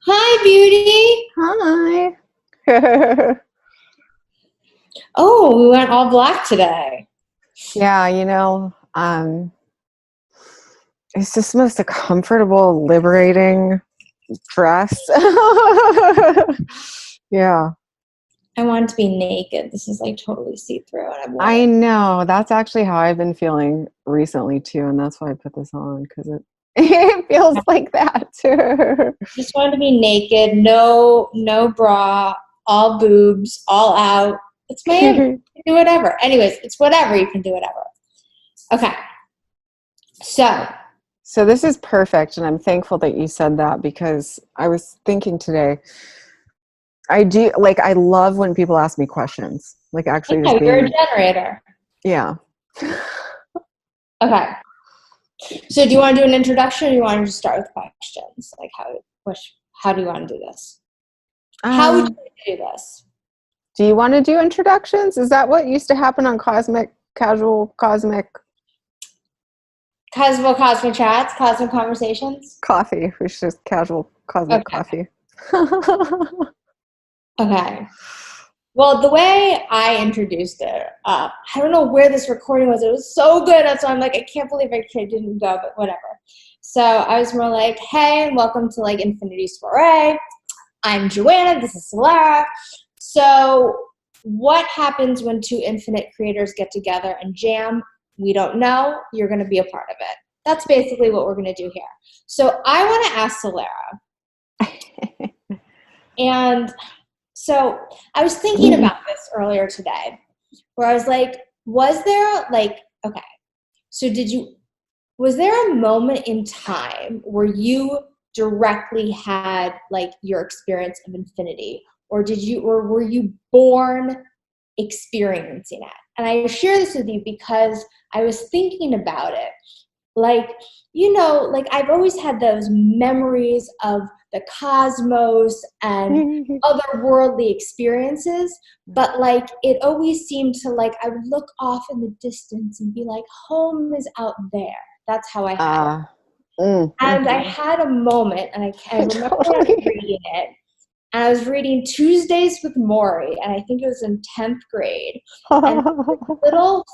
Hi, beauty. Hi. Oh, we went all black today. Yeah, it's just the most comfortable, liberating dress. Yeah, I wanted to be naked. This is like totally see-through, and I'm I wearing. know. That's actually how I've been feeling recently too, and that's why I put this on because it feels like that too. Just wanted to be naked. No bra. All boobs. All out. It's Miami. You can do whatever. Anyways, it's whatever. You can do whatever. Okay. So So this is perfect, and I'm thankful that you said that because I was thinking today. I love when people ask me questions, like actually yeah, just you're a being, generator. yeah. Okay. So do you want to do an introduction, or do you want to just start with questions? Like how do you want to do this? How would Um, you do this? do you want to do introductions? Is that what used to happen on Casual Cosmic Cosmic chats, cosmic conversations. Coffee? Which is Casual Cosmic Okay. Coffee. Okay. Well, the way I introduced it, I don't know where this recording was. It was so good. So I'm like, I can't believe I didn't go, but whatever. So I was more like, hey, welcome to like Infinity Soiree. I'm Joanna. This is Solara. So what happens when two infinite creators get together and jam? We don't know. You're going to be a part of it. That's basically what we're going to do here. So I want to ask Solara, and so I was thinking about this earlier today, where I was like, okay, so was there a moment in time where you directly had like your experience of infinity, or were you born experiencing it? And I share this with you because I was thinking about it. Like, like I've always had those memories of the cosmos and otherworldly experiences, but like it always seemed to like I would look off in the distance and be like, home is out there. That's how I had it. And I had a moment, and I remember when I was Totally. reading it, and I was reading Tuesdays with Maury, and I think it was in 10th grade, and this little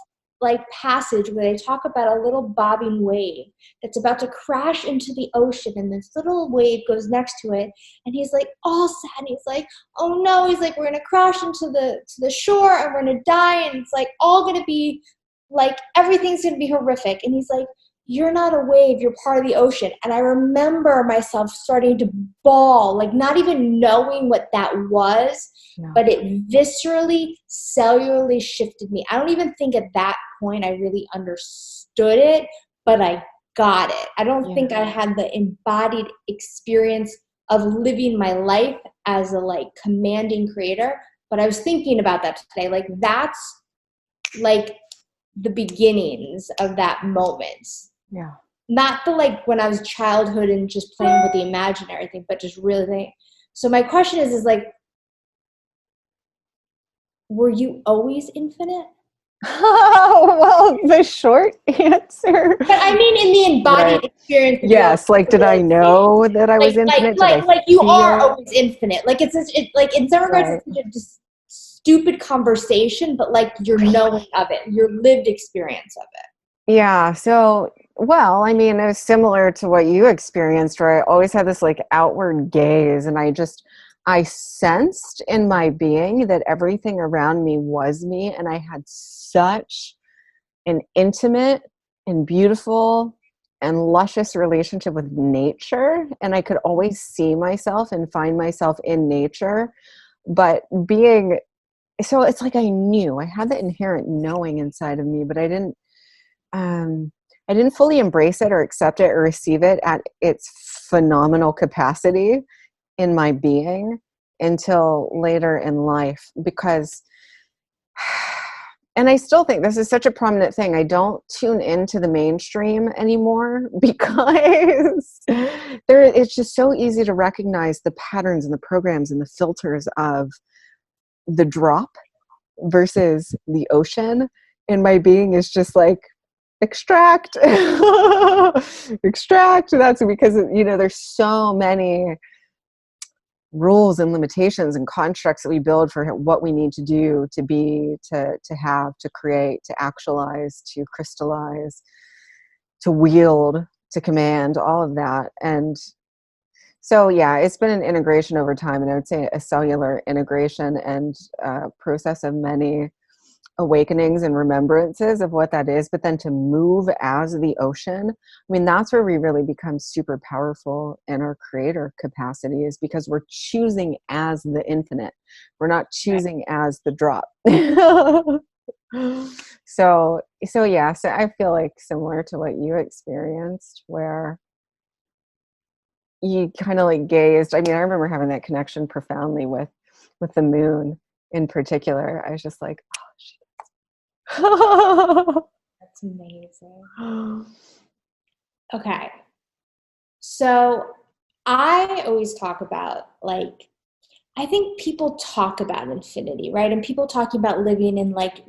like passage where they talk about a little bobbing wave that's about to crash into the ocean, and this little wave goes next to it, and he's like all sad, and he's like, oh no, he's like, we're gonna crash into the shore and we're gonna die, and it's like all gonna be like everything's gonna be horrific, and he's like, you're not a wave, you're part of the ocean. And I remember myself starting to bawl, like not even knowing what that was, but it viscerally, cellularly shifted me. I don't even think at that point I really understood it, but I got it. I don't think I had the embodied experience of living my life as a like commanding creator, but I was thinking about that today. Like that's like the beginnings of that moment. Yeah. Not the like when I was childhood and just playing with the imaginary thing, but just really think. So my question is like, were you always infinite? Well, the short answer. But I mean in the embodied Right. experience of your Yes. Like, did I know that I was infinite? Did I like you are feel? always infinite. Like like in some regards Right. it's such a just stupid conversation, but like your knowing of it, your lived experience of it. Yeah. So, well, I mean, it was similar to what you experienced, where I always had this like outward gaze, and I sensed in my being that everything around me was me, and I had such an intimate and beautiful and luscious relationship with nature, and I could always see myself and find myself in nature. But so it's like I had the inherent knowing inside of me, but um, I didn't fully embrace it or accept it or receive it at its phenomenal capacity in my being until later in life, because and I still think this is such a prominent thing. I don't tune into the mainstream anymore because it's just so easy to recognize the patterns and the programs and the filters of the drop versus the ocean. And my being is just like, extract, extract. That's because, there's so many rules and limitations and constructs that we build for what we need to do, to be, to have, to create, to actualize, to crystallize, to wield, to command, all of that. And so, yeah, it's been an integration over time, and I would say a cellular integration and process of many awakenings and remembrances of what that is. But then to move as the ocean, I mean, that's where we really become super powerful in our creator capacity, is because we're choosing as the infinite. We're not choosing as the drop. So yeah, so I feel like similar to what you experienced, where you kind of like gazed. I mean, I remember having that connection profoundly with the moon in particular. I was just like, oh, That's amazing. Okay. So I always talk about, like, I think people talk about infinity, right? And people talking about living in like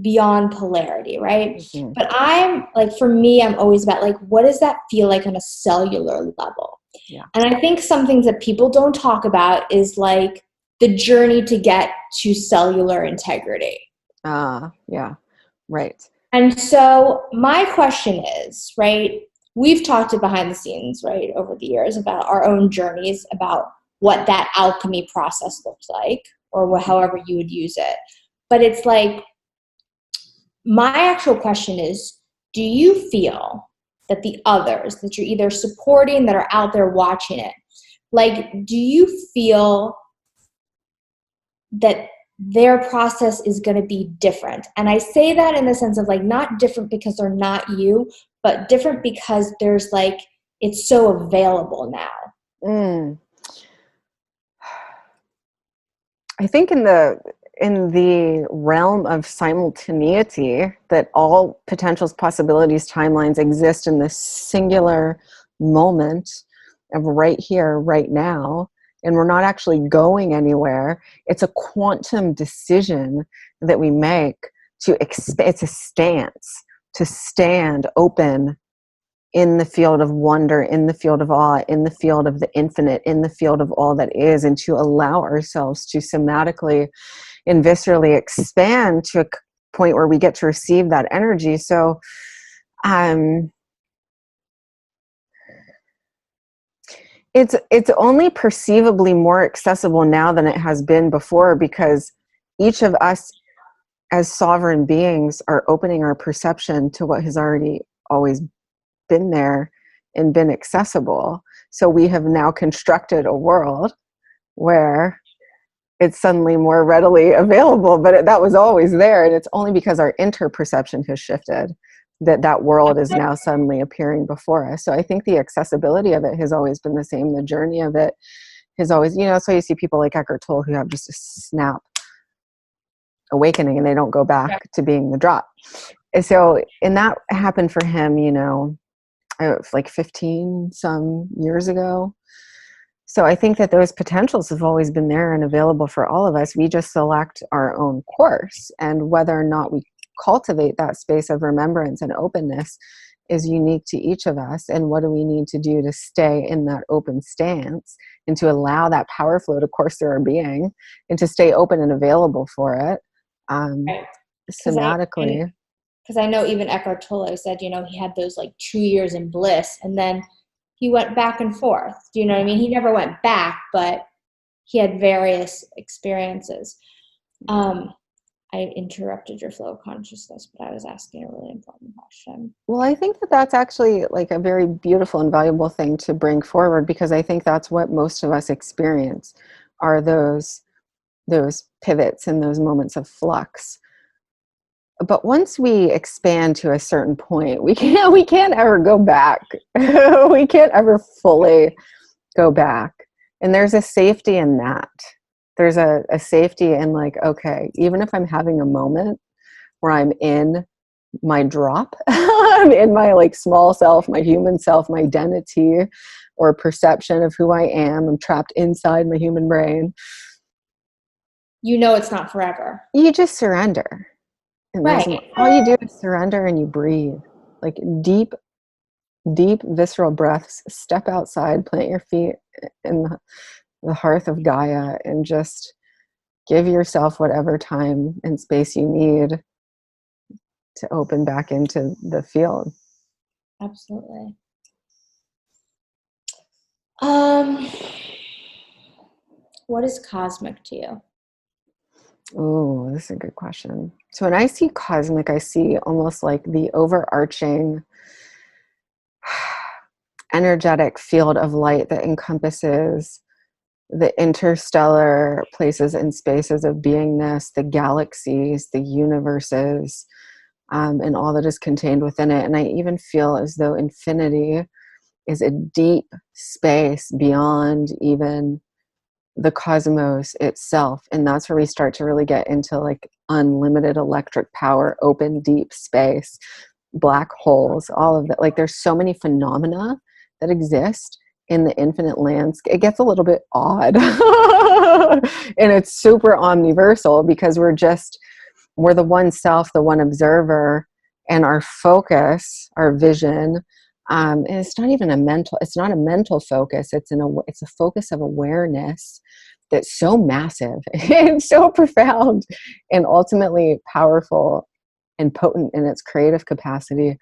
beyond polarity, right? Mhm. But I'm like, for me, I'm always about like, what does that feel like on a cellular level? Yeah. And I think some things that people don't talk about is like the journey to get to cellular integrity. Yeah, right. And so my question is, right, we've talked behind the scenes, right, over the years about our own journeys, about what that alchemy process looks like, or however you would use it. But it's like, my actual question is, do you feel that the others that you're either supporting, that are out there watching it, like, do you feel that their process is going to be different? And I say that in the sense of like, not different because they're not you, but different because there's like, it's so available now. Mm. I think in the realm of simultaneity, that all potentials, possibilities, timelines exist in this singular moment of right here, right now, and we're not actually going anywhere. It's a quantum decision that we make to expand. It's a stance to stand open in the field of wonder, in the field of awe, in the field of the infinite, in the field of all that is, and to allow ourselves to somatically and viscerally expand to a point where we get to receive that energy. So it's only perceivably more accessible now than it has been before, because each of us as sovereign beings are opening our perception to what has already always been there and been accessible. So we have now constructed a world where it's suddenly more readily available, but that was always there. And it's only because our interperception has shifted that world is now suddenly appearing before us. So I think the accessibility of it has always been the same. The journey of it has always, so you see people like Eckhart Tolle who have just a snap awakening and they don't go back to being the drop. And that happened for him, like 15 some years ago. So I think that those potentials have always been there and available for all of us. We just select our own course, and whether or not we cultivate that space of remembrance and openness is unique to each of us. And what do we need to do to stay in that open stance and to allow that power flow to course through our being and to stay open and available for it, Right. somatically. Because I know even Eckhart Tolle said, he had those like 2 years in bliss, and then he went back and forth. Do you know what I mean? He never went back, but he had various experiences. I interrupted your flow of consciousness, but I was asking a really important question. Well, I think that that's actually like a very beautiful and valuable thing to bring forward, because I think that's what most of us experience, are those pivots and those moments of flux. But once we expand to a certain point, we can't ever go back. We can't ever fully go back. And there's a safety in that. There's a safety in like, okay, even if I'm having a moment where I'm in my drop, I'm in my like small self, my human self, my identity or perception of who I am. I'm trapped inside my human brain. It's not forever. You just surrender. And Right. all you do is surrender and you breathe. Like deep visceral breaths. Step outside, plant your feet in the hearth of Gaia, and just give yourself whatever time and space you need to open back into the field. Absolutely. What is cosmic to you? Oh, this is a good question. So when I see cosmic, I see almost like the overarching energetic field of light that encompasses the interstellar places and spaces of beingness, the galaxies, the universes, and all that is contained within it. And I even feel as though infinity is a deep space beyond even the cosmos itself. And that's where we start to really get into like unlimited electric power, open, deep space, black holes, all of that. Like there's so many phenomena that exist in the infinite landscape. It gets a little bit odd and it's super omniversal because we're the one self, the one observer, and our focus, our vision, and it's not a mental focus. It's a focus of awareness that's so massive and so profound and ultimately powerful and potent in its creative capacity,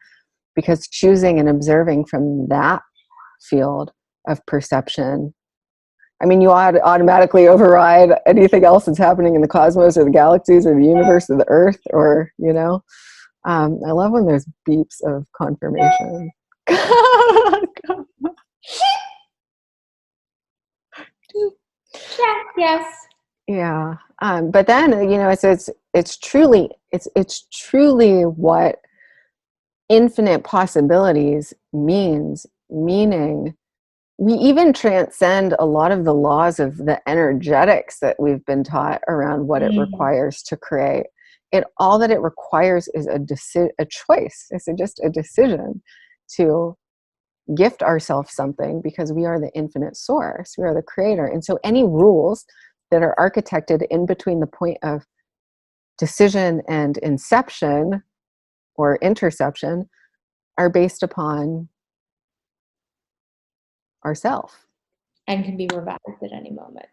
because choosing and observing from that field of perception, I mean, you automatically override anything else that's happening in the cosmos or the galaxies or the universe or the earth, or, I love when there's beeps of confirmation. Yes. Yeah. But then, it's truly what infinite possibilities meaning we even transcend a lot of the laws of the energetics that we've been taught around what it requires to create. All that it requires is a choice. It's just a decision to gift ourselves something, because we are the infinite source. We are the creator. And so any rules that are architected in between the point of decision and inception or interception are based upon ourself. And can be revised at any moment.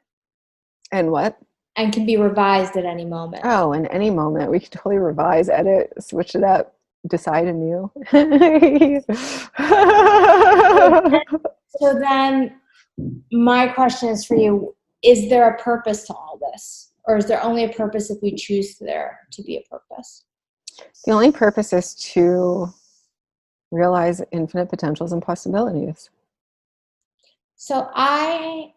And what? And can be revised at any moment. Oh, in any moment. We can totally revise, edit, switch it up, decide anew. So then my question is for you, is there a purpose to all this? Or is there only a purpose if we choose there to be a purpose? The only purpose is to realize infinite potentials and possibilities. So I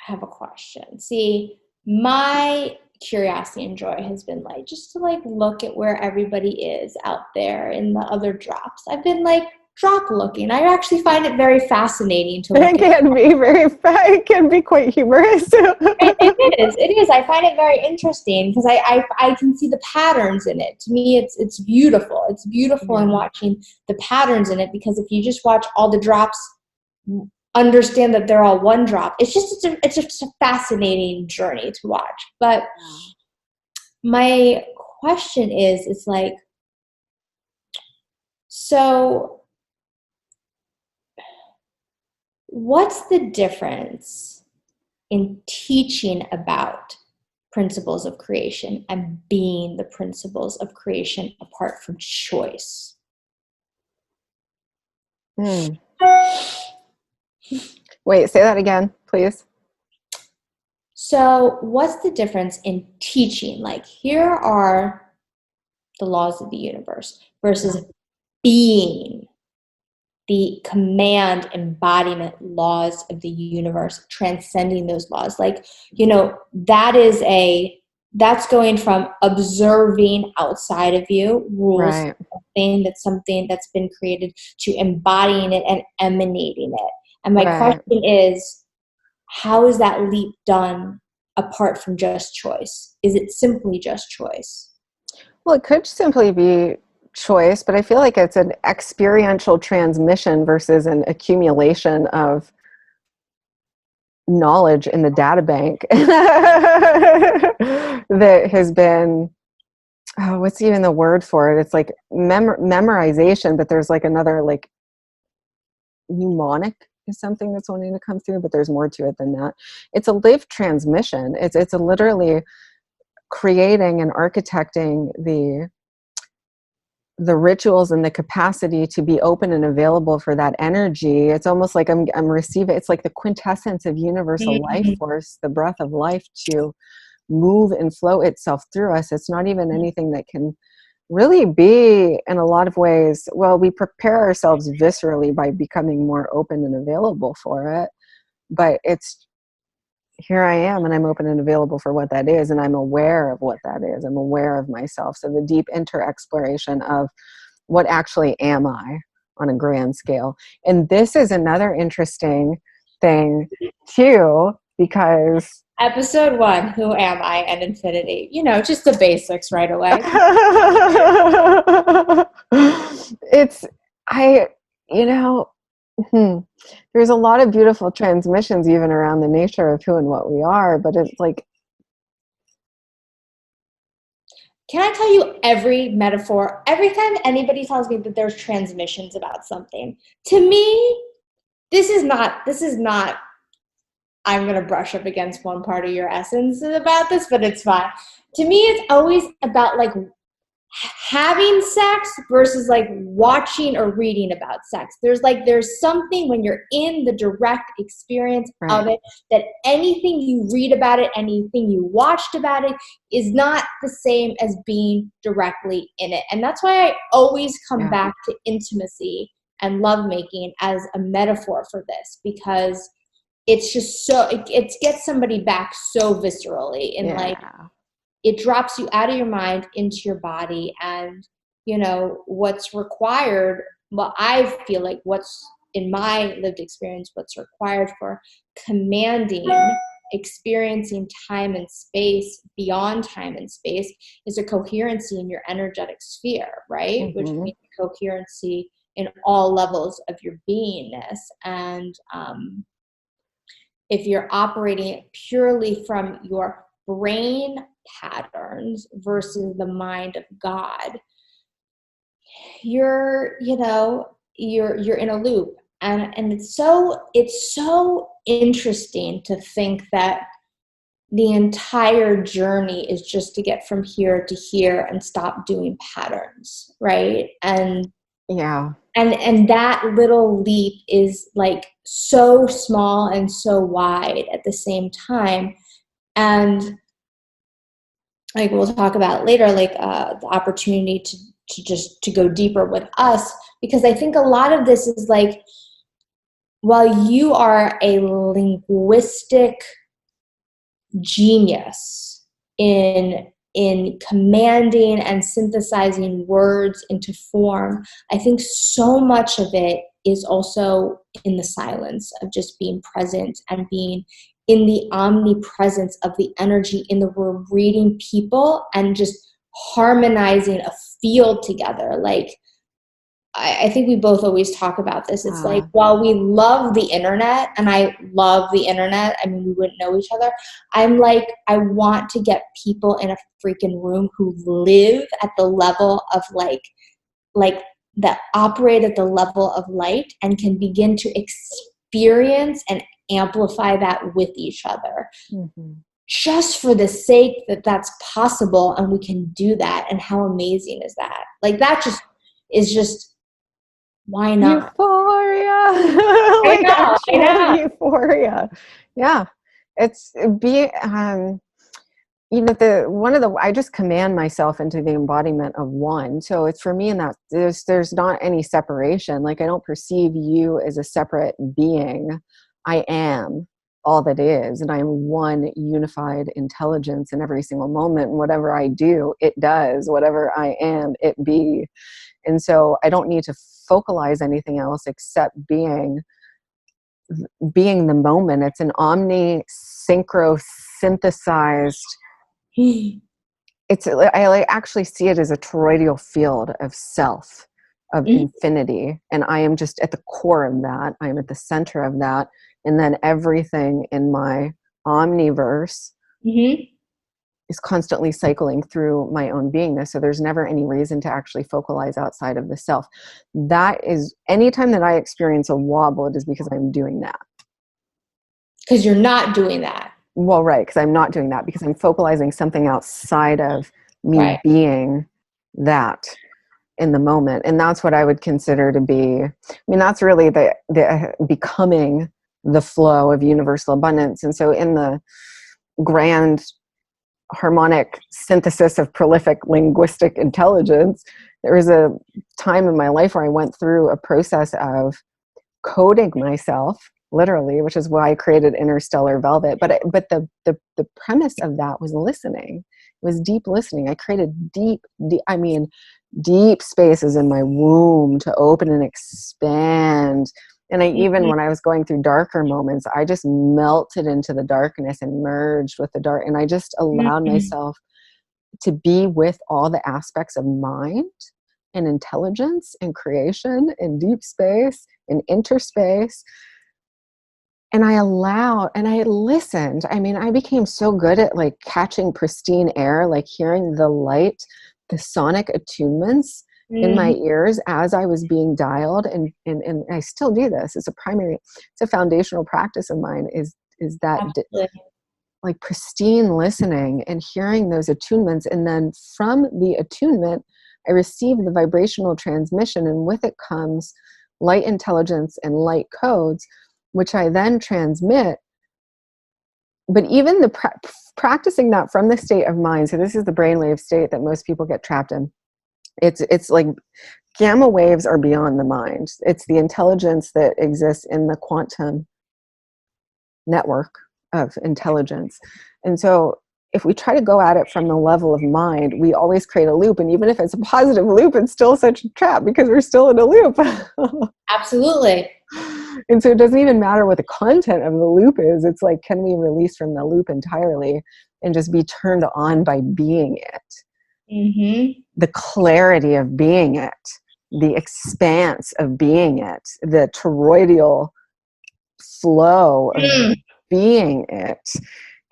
have a question. See, my curiosity and joy has been like just to like look at where everybody is out there in the other drops. I've been like drop looking. I actually find it very fascinating to look at. It can be quite humorous. It is. I find it very interesting because I can see the patterns in it. To me, it's beautiful. It's beautiful in watching the patterns in it, because if you just watch all the drops, understand that they're all one drop. It's just a fascinating journey to watch. But my question is, it's like, so what's the difference in teaching about principles of creation and being the principles of creation apart from choice? Wait, say that again, please. So what's the difference in teaching? Like, here are the laws of the universe versus being the command embodiment laws of the universe, transcending those laws. Like, that's going from observing outside of you rules, Right. something that's been created, to embodying it and emanating it. And my question is, how is that leap done apart from just choice? Is it simply just choice? Well, it could simply be choice, but I feel like it's an experiential transmission versus an accumulation of knowledge in the data bank that has been, what's even the word for it? It's like memorization, but there's like another like mnemonic is something that's wanting to come through, but there's more to it than that. It's a live transmission. It's a literally creating and architecting the rituals and the capacity to be open and available for that energy. It's almost like I'm receiving, it's like the quintessence of universal life force, the breath of life, to move and flow itself through us. It's not even anything that can really be, in a lot of ways, well, we prepare ourselves viscerally by becoming more open and available for it, but it's, here I am, and I'm open and available for what that is, and I'm aware of what that is. I'm aware of myself. So the deep inter-exploration of what actually am I on a grand scale. And this is another interesting thing too, because Episode 1, who am I, and infinity. You know, just the basics right away. it's, you know, there's a lot of beautiful transmissions even around the nature of who and what we are, but it's like, can I tell you every metaphor, every time anybody tells me that there's transmissions about something, to me, this is not, I'm going to brush up against one part of your essence about this, but it's fine. To me, it's always about like having sex versus like watching or reading about sex. There's something when you're in the direct experience of it, that anything you read about it, anything you watched about it, is not the same as being directly in it. And that's why I always come back to intimacy and lovemaking as a metaphor for this, because it's just so, it gets somebody back so viscerally, and like, it drops you out of your mind into your body. And, you know, what's required, well, I feel like what's in my lived experience, what's required for commanding, experiencing time and space beyond time and space, is a coherency in your energetic sphere, right? Which means coherency in all levels of your beingness. And if you're operating purely from your brain patterns versus the mind of God, you're in a loop. And it's so interesting to think that the entire journey is just to get from here to here and stop doing patterns, right? And and that little leap is like so small and so wide at the same time. And like we'll talk about later, like the opportunity to go deeper with us, because I think a lot of this is like, while you are a linguistic genius in commanding and synthesizing words into form, I think so much of it is also in the silence of just being present and being in the omnipresence of the energy in the room, reading people and just harmonizing a field together. Like, I think we both always talk about this. It's like, while we love the internet, and I love the internet, I mean, we wouldn't know each other, I'm like, I want to get people in a freaking room who live at the level of like that operate at the level of light and can begin to experience and amplify that with each other. Just for the sake that that's possible and we can do that. And how amazing is that? Like, that just is just, why not? Euphoria. Like actual euphoria. Yeah. It's I just command myself into the embodiment of one. So it's, for me, in that there's not any separation. Like, I don't perceive you as a separate being. I am all that is, and I am one unified intelligence in every single moment. And whatever I do, it does. Whatever I am, it be. And so I don't need to focalize anything else except being the moment. It's an synchro synthesized. I actually see it as a toroidal field of self, of infinity, and I am just at the core of that. I am at the center of that, and then everything in my omniverse is constantly cycling through my own beingness. So there's never any reason to actually focalize outside of the self. That is, anytime that I experience a wobble, it is because I'm doing that. Because you're not doing that. Well, right, because I'm not doing that, because I'm focalizing something outside of me Right. being that in the moment. And that's what I would consider to be, I mean, that's really the becoming the flow of universal abundance. And so in the grand harmonic synthesis of prolific linguistic intelligence, there was a time in my life where I went through a process of coding myself, literally, which is why I created Interstellar Velvet. But the premise of that was listening. It was deep listening. I created deep spaces in my womb to open and expand. And I even, when I was going through darker moments, I just melted into the darkness and merged with the dark. And I just allowed myself to be with all the aspects of mind and intelligence and creation and deep space and interspace. And I allowed, and I listened. I mean, I became so good at like catching pristine air, like hearing the light, the sonic attunements in my ears as I was being dialed. And I still do this. It's a foundational practice of mine is that like pristine listening and hearing those attunements. And then from the attunement, I receive the vibrational transmission, and with it comes light intelligence and light codes, which I then transmit. But even the practicing that from the state of mind, so this is the brainwave state that most people get trapped in. It's like gamma waves are beyond the mind. It's the intelligence that exists in the quantum network of intelligence. And so if we try to go at it from the level of mind, we always create a loop. And even if it's a positive loop, it's still such a trap because we're still in a loop. Absolutely. And so it doesn't even matter what the content of the loop is. It's like, can we release from the loop entirely and just be turned on by being it? The clarity of being it, the expanse of being it, the toroidal flow of being it.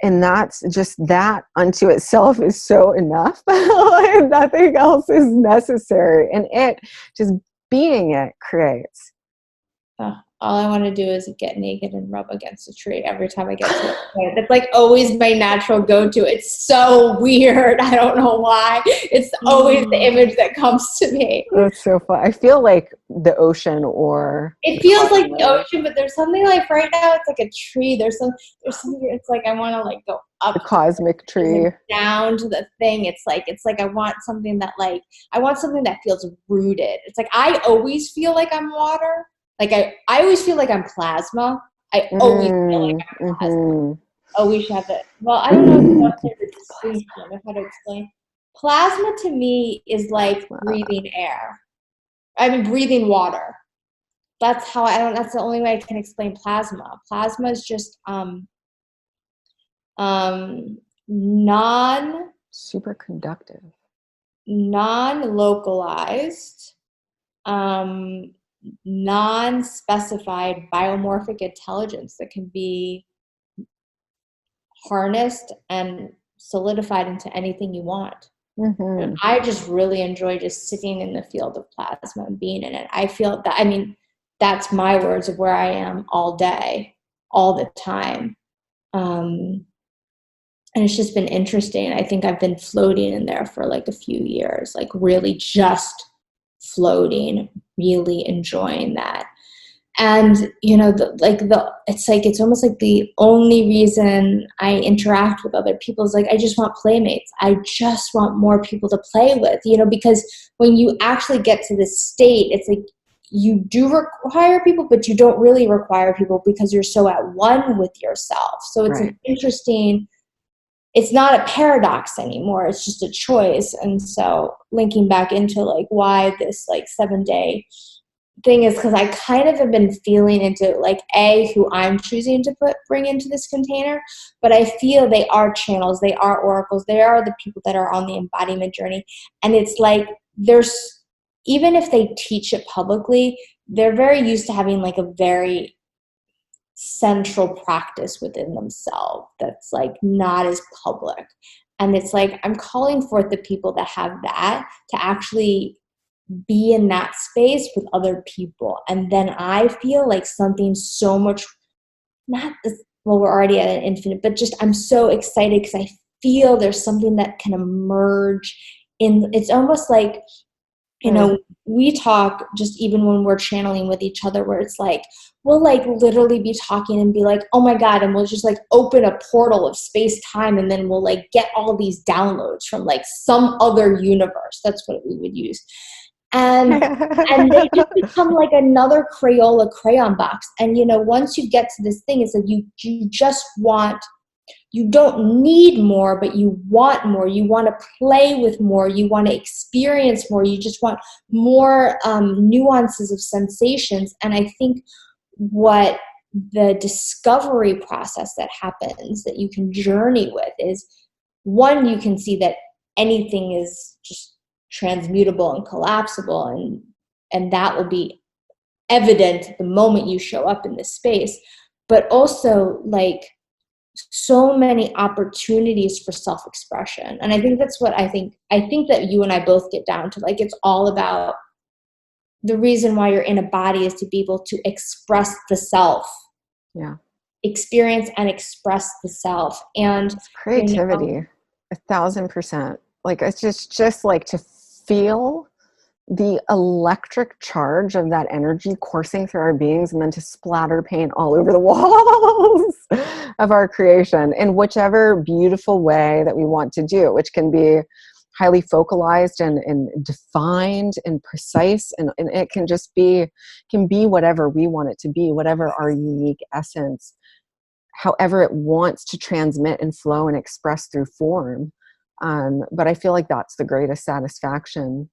And that's just, that unto itself is so enough. And nothing else is necessary. And it, just being it, creates. All I want to do is get naked and rub against a tree every time I get to it. That's like always my natural go-to. It's so weird. I don't know why. It's always the image that comes to me. That's so fun. I feel like the ocean, or it feels like the ocean, but there's something like right now it's like a tree. There's something, it's like I want to like go up the cosmic tree, down to the thing. It's like I want something that feels rooted. It's like I always feel like I'm water. Like I always feel like I'm plasma. I always feel like I'm plasma. Oh, we should have it. Well, I don't know if there's a distinction of how to explain. Plasma to me is like breathing air. I mean, breathing water. That's how that's the only way I can explain plasma. Plasma is just superconductive, non-localized, non-specified biomorphic intelligence that can be harnessed and solidified into anything you want. And I just really enjoy just sitting in the field of plasma and being in it. I feel that, I mean, that's my words of where I am all day, all the time. And it's just been interesting. I think I've been floating in there for like a few years, like really just floating, really enjoying that. And it's almost like the only reason I interact with other people is like I just want playmates. I just want more people to play with, because when you actually get to this state, it's like you do require people, but you don't really require people because you're so at one with yourself. So it's an interesting, it's not a paradox anymore. It's just a choice. And so linking back into like why this like 7-day thing is because I kind of have been feeling into like who I'm choosing to bring into this container, but I feel they are channels, they are oracles, they are the people that are on the embodiment journey. And it's like even if they teach it publicly, they're very used to having like a very central practice within themselves that's like not as public. And it's like, I'm calling forth the people that have that to actually be in that space with other people. And then I feel like something so much, not this, well, we're already at an infinite, but just I'm so excited because I feel there's something that can emerge in, it's almost like, you know, we talk just even when we're channeling with each other where it's like, we'll like literally be talking and be like, oh my God. And we'll just like open a portal of space time. And then we'll like get all these downloads from like some other universe. That's what we would use. And they just become like another Crayola crayon box. And, you know, once you get to this thing, it's like you just want, you don't need more, but you want more. You want to play with more. You want to experience more. You just want more nuances of sensations. And I think what the discovery process that happens that you can journey with is, one, you can see that anything is just transmutable and collapsible, and that will be evident the moment you show up in this space, but also like so many opportunities for self-expression. And I think that's what I think that you and I both get down to, like, it's all about the reason why you're in a body is to be able to express the self. Yeah. Experience and express the self. And it's creativity, you know, 1,000%. Like, it's just like to feel the electric charge of that energy coursing through our beings, and then to splatter paint all over the walls of our creation in whichever beautiful way that we want to do, which can be highly focalized and defined and precise, and it can just be, can be whatever we want it to be, whatever our unique essence, however it wants to transmit and flow and express through form. But I feel like that's the greatest satisfaction.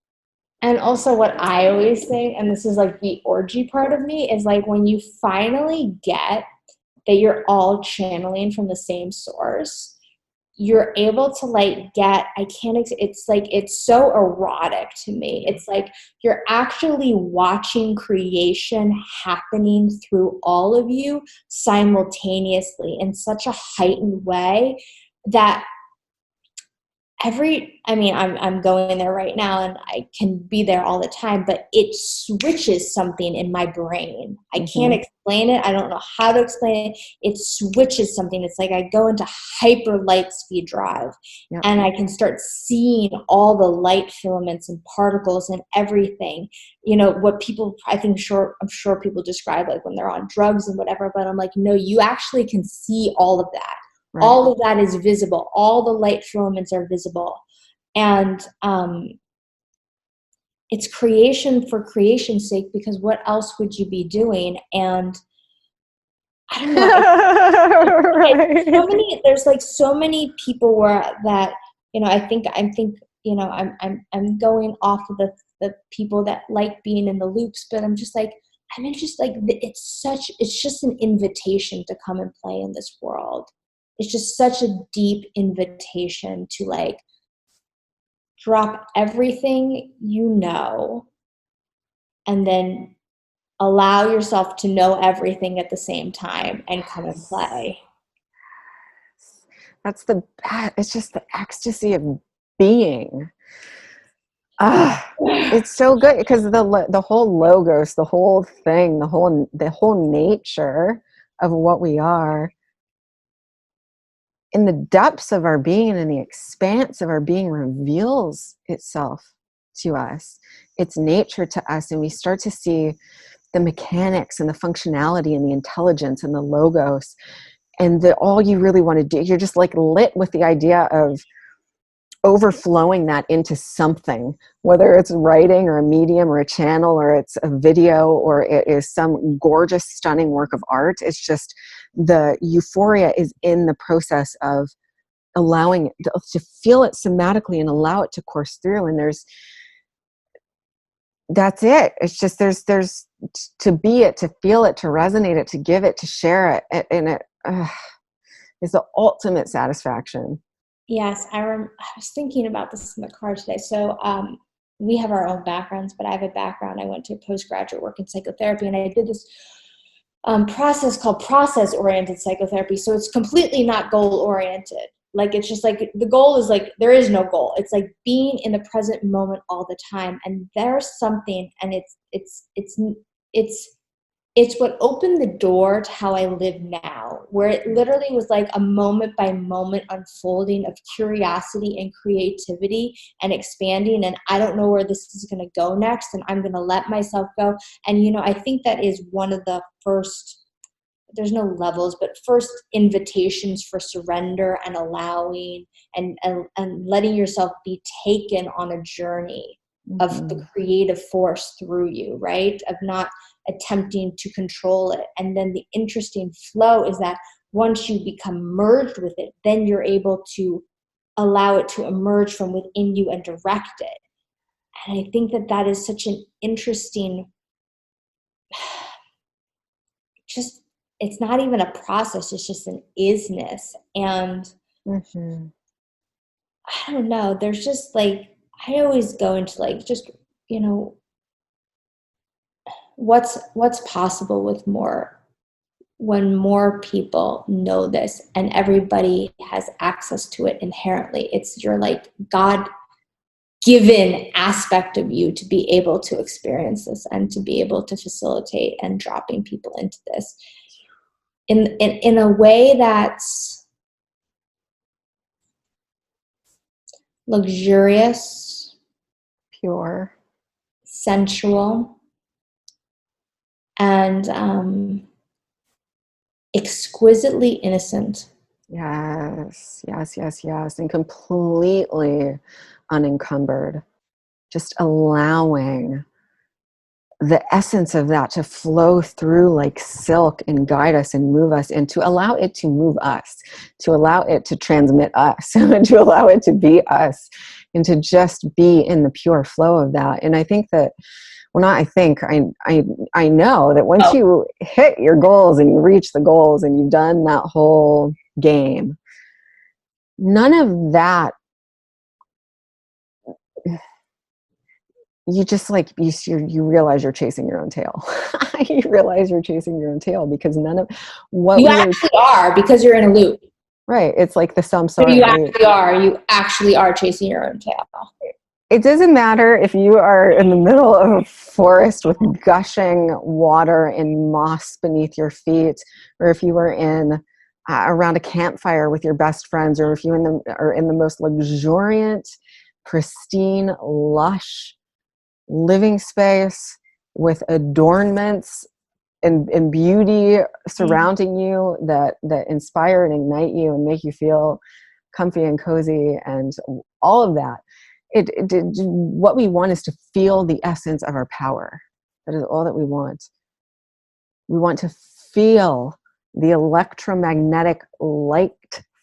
And also what I always say, and this is like the orgy part of me, is like when you finally get that you're all channeling from the same source, you're able to like get, it's like, it's so erotic to me. It's like you're actually watching creation happening through all of you simultaneously in such a heightened way that I'm going there right now and I can be there all the time, but it switches something in my brain. I can't explain it. I don't know how to explain it. It switches something. It's like I go into hyper light speed drive and I can start seeing all the light filaments and particles and everything. You know, what people, I'm sure people describe like when they're on drugs and whatever, but I'm like, no, you actually can see all of that. Right. All of that is visible. All the light filaments are visible. And it's creation for creation's sake, because what else would you be doing? And I don't know. There's like so many people that, you know, I think, you know, I'm going off of the people that like being in the loops, but I'm just like, it's just an invitation to come and play in this world. It's just such a deep invitation to like drop everything you know and then allow yourself to know everything at the same time and come and play. It's just the ecstasy of being. It's so good because the whole logos, the whole thing, the whole nature of what we are, in the depths of our being and in the expanse of our being, reveals itself to us, its nature to us, and we start to see the mechanics and the functionality and the intelligence and the logos, and all you really want to do, you're just like lit with the idea of overflowing that into something, whether it's writing or a medium or a channel or it's a video or it is some gorgeous, stunning work of art. It's just the euphoria is in the process of allowing it to feel it somatically and allow it to course through. And that's it. It's just, there's to be it, to feel it, to resonate it, to give it, to share it. And it is the ultimate satisfaction. Yes, I was thinking about this in the car today. So we have our own backgrounds, but I have a background. I went to postgraduate work in psychotherapy, and I did this process called process-oriented psychotherapy. So it's completely not goal-oriented. Like, it's just like the goal is like, there is no goal. It's like being in the present moment all the time. And there's something, and it's what opened the door to how I live now, where it literally was like a moment by moment unfolding of curiosity and creativity and expanding. And I don't know where this is going to go next, and I'm going to let myself go. And, you know, I think that is one of the first, there's no levels, but first invitations for surrender and allowing and letting yourself be taken on a journey of the creative force through you, right? Of not attempting to control it. And then the interesting flow is that once you become merged with it, then you're able to allow it to emerge from within you and direct it. And I think that that is such an interesting, just, it's not even a process, it's just an isness. And I don't know, there's just like, I always go into like, just, you know, what's possible with more, when more people know this and everybody has access to it inherently. It's your like God given aspect of you to be able to experience this and to be able to facilitate and dropping people into this in a way that's luxurious, pure, sensual, and exquisitely innocent. yes, yes, yes, yes, and completely unencumbered. Just allowing the essence of that to flow through like silk and guide us and move us, and to allow it to move us, to allow it to transmit us, and to allow it to be us, and to just be in the pure flow of that. And I think that, well, not I think, I know that once you hit your goals and you reach the goals and you've done that whole game, none of that, you just like, you realize you're chasing your own tail. You realize you're chasing your own tail, because none of what You we actually are, because you're in a loop. right. It's like the So samsara. you actually are chasing your own tail. It doesn't matter if you are in the middle of a forest with gushing water and moss beneath your feet, or if you are in around a campfire with your best friends, or if you are in the most luxuriant, pristine, lush living space with adornments and beauty surrounding you that inspire and ignite you and make you feel comfy and cozy and all of that. What we want is to feel the essence of our power. That is all that we want. We want to feel the electromagnetic light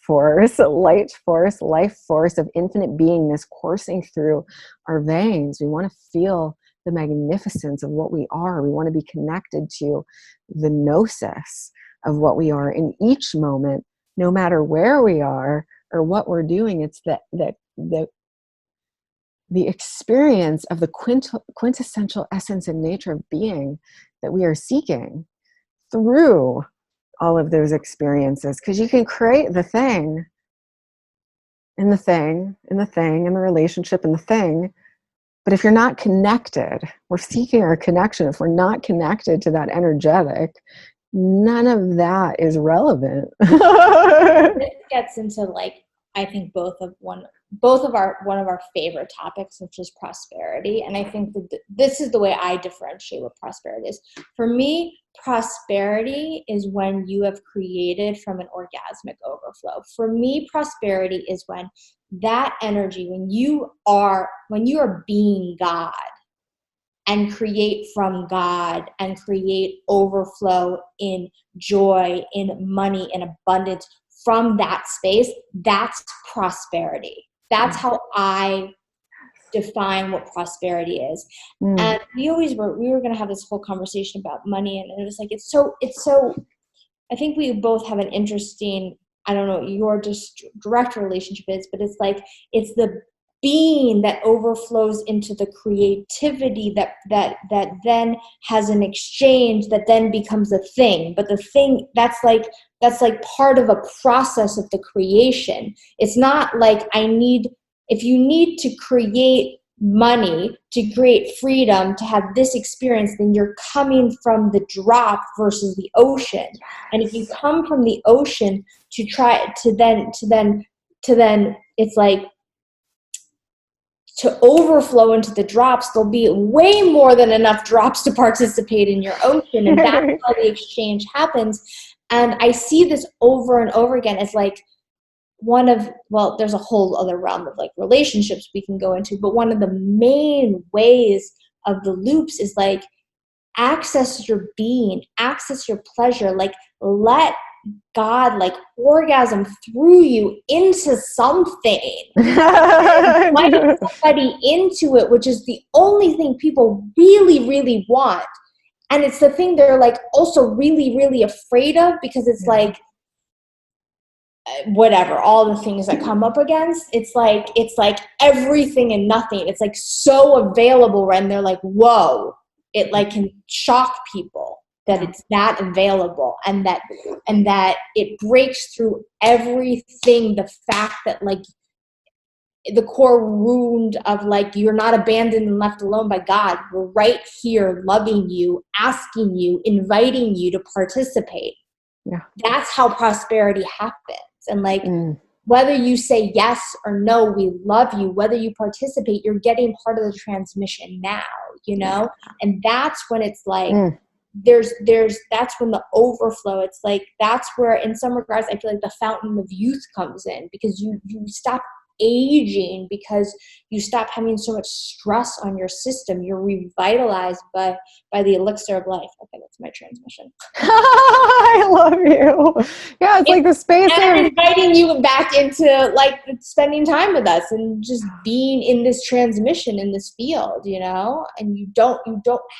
force, life force of infinite beingness coursing through our veins. We want to feel the magnificence of what we are. We want to be connected to the gnosis of what we are in each moment, no matter where we are or what we're doing. It's the experience of the quintessential essence and nature of being that we are seeking through all of those experiences. Because you can create the thing and the thing and the thing and the relationship and the thing, but if you're not connected, we're seeking our connection. If we're not connected to that energetic, none of that is relevant. This gets into like, I think one of our favorite topics, which is prosperity. And I think that this is the way I differentiate what prosperity is. For me, prosperity is when you have created from an orgasmic overflow. For me, prosperity is when that energy, when you are being God and create from God and create overflow in joy, in money, in abundance, from that space, that's prosperity. That's how I define what prosperity is. And we were going to have this whole conversation about money, and it was like, it's so, I think we both have an interesting, I don't know what your just direct relationship is, but it's like, it's the being that overflows into the creativity that then has an exchange that then becomes a thing. But the thing, that's like that's like part of a process of the creation. It's not like if you need to create money to create freedom to have this experience, then you're coming from the drop versus the ocean. And if you come from the ocean to try to then it's like to overflow into the drops, there'll be way more than enough drops to participate in your ocean. And that's how the exchange happens. And I see this over and over again as like there's a whole other realm of like relationships we can go into, but one of the main ways of the loops is like access your being, access your pleasure, like let God like orgasm through you into something. Invite somebody into it, which is the only thing people really, really want. And it's the thing they're like also really, really afraid of, because it's like, whatever, all the things that come up against, it's like everything and nothing. It's like so available, and they're like, whoa, it like can shock people that it's that available, and that it breaks through everything. The fact that like the core wound of like, you're not abandoned and left alone by God. We're right here loving you, asking you, inviting you to participate. Yeah. That's how prosperity happens. And like, whether you say yes or no, we love you, whether you participate, you're getting part of the transmission now, you know? And that's when it's like, that's when the overflow, it's like, that's where in some regards, I feel like the fountain of youth comes in, because you stop aging, because you stop having so much stress on your system. You're revitalized by the elixir of life. Okay, that's my transmission. I love you. Yeah, it's like the space and inviting you back into like spending time with us and just being in this transmission, in this field, you know. And you don't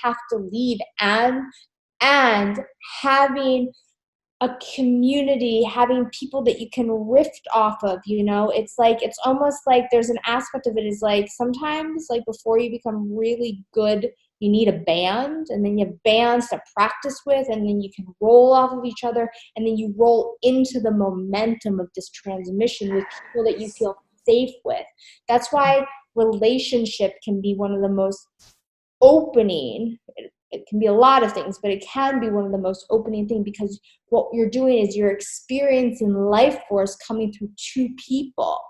have to leave, and having a community, having people that you can riff off of, you know. It's like, it's almost like there's an aspect of it is like, sometimes like before you become really good, you need a band, and then you have bands to practice with, and then you can roll off of each other, and then you roll into the momentum of this transmission with people that you feel safe with. That's why relationship can be one of the most opening. It can be a lot of things, but it can be one of the most opening things, because what you're doing is you're experiencing life force coming through two people.